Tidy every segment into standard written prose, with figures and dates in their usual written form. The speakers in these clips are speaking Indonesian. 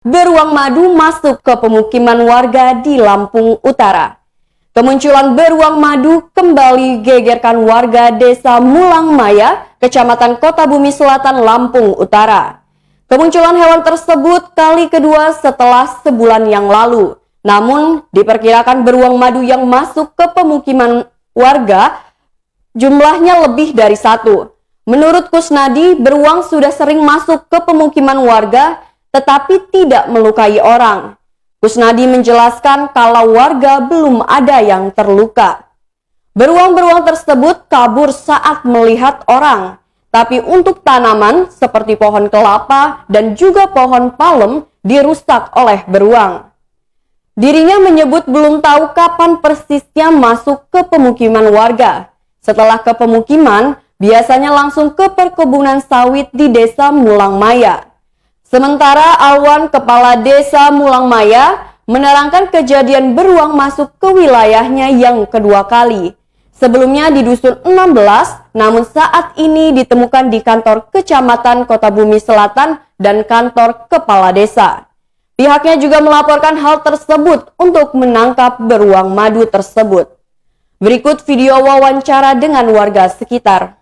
Beruang madu masuk ke pemukiman warga di Lampung Utara. Kemunculan beruang madu kembali gegerkan warga Desa Mulangmaya, Kecamatan Kota Bumi Selatan, Lampung Utara. Kemunculan hewan tersebut kali kedua setelah sebulan yang lalu. Namun, diperkirakan beruang madu yang masuk ke pemukiman warga jumlahnya lebih dari satu. Menurut Kusnadi, beruang sudah sering masuk ke pemukiman warga tetapi tidak melukai orang. Kusnadi menjelaskan kalau warga belum ada yang terluka. Beruang-beruang tersebut kabur saat melihat orang. Tapi untuk tanaman seperti pohon kelapa dan juga pohon palem dirusak oleh beruang. Dirinya menyebut belum tahu kapan persisnya masuk ke pemukiman warga. Setelah ke pemukiman, biasanya langsung ke perkebunan sawit di Desa Mulangmaya. Sementara Alwan, Kepala Desa Mulangmaya, menerangkan kejadian beruang masuk ke wilayahnya yang kedua kali. Sebelumnya di Dusun 16, namun saat ini ditemukan di kantor Kecamatan Kota Bumi Selatan dan kantor Kepala Desa. Pihaknya juga melaporkan hal tersebut untuk menangkap beruang madu tersebut. Berikut video wawancara dengan warga sekitar.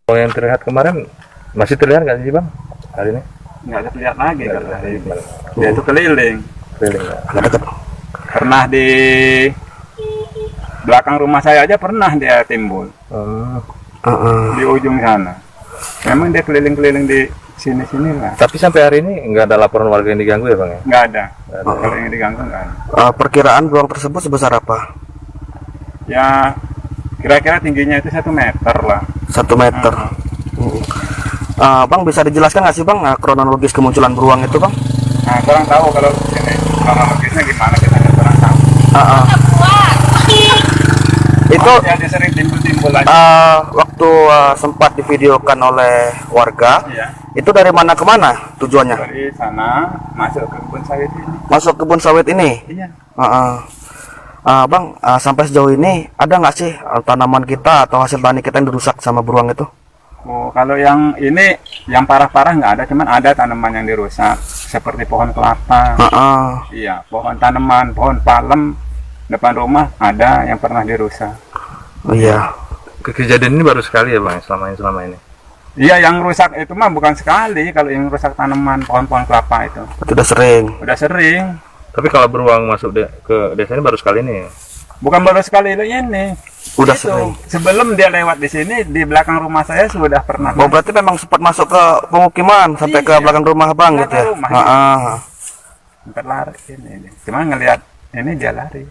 Yang terlihat kemarin masih terlihat nggak sih Bang hari ini? Nggak terlihat lagi kalau hari ini. Dia itu keliling. Ya. Pernah di belakang rumah saya aja pernah dia timbul. Di ujung sana. Memang dia keliling-keliling di sini-sini lah. Tapi sampai hari ini nggak ada laporan warga yang diganggu ya Bang ya? Nggak ada. Kalau yang diganggu nggak ada. Perkiraan beruang tersebut sebesar apa? Ya kira-kira tingginya itu 1 meter lah. 1 meter. Bang, bisa dijelaskan nggak sih Bang kronologis kemunculan beruang itu Bang? Nah, kurang tahu kalau sini kronologisnya gimana, kita nggak kurang tahu. Itu dia sering timbul-timbul aja. Waktu sempat divideokan oleh warga, Iya. itu dari mana ke mana tujuannya? Dari sana masuk ke kebun sawit ini. Masuk kebun sawit ini? Iya. Bang, sampai sejauh ini ada nggak sih tanaman kita atau hasil tani kita yang dirusak sama beruang itu? Oh, kalau yang ini yang parah-parah nggak ada, cuman ada tanaman yang dirusak seperti pohon kelapa. Iya, pohon tanaman, pohon palem depan rumah ada yang pernah dirusak. Oh iya. Kejadian ini baru sekali ya Bang selama ini? Iya, yang rusak itu mah bukan sekali. Kalau yang rusak tanaman pohon-pohon kelapa itu Sudah sering. udah sering. Tapi kalau beruang masuk ke desa ini baru sekali ini ya? Bukan baru sekali ini. Udah Itu, sering. sebelum dia lewat di sini, di belakang rumah saya sudah pernah. Oh, berarti memang sempat masuk ke pemukiman sampai ke Iya. belakang rumah Bang Belakang gitu ya? rumah, Sempat lari ini. Cuma ngelihat ini dia lari.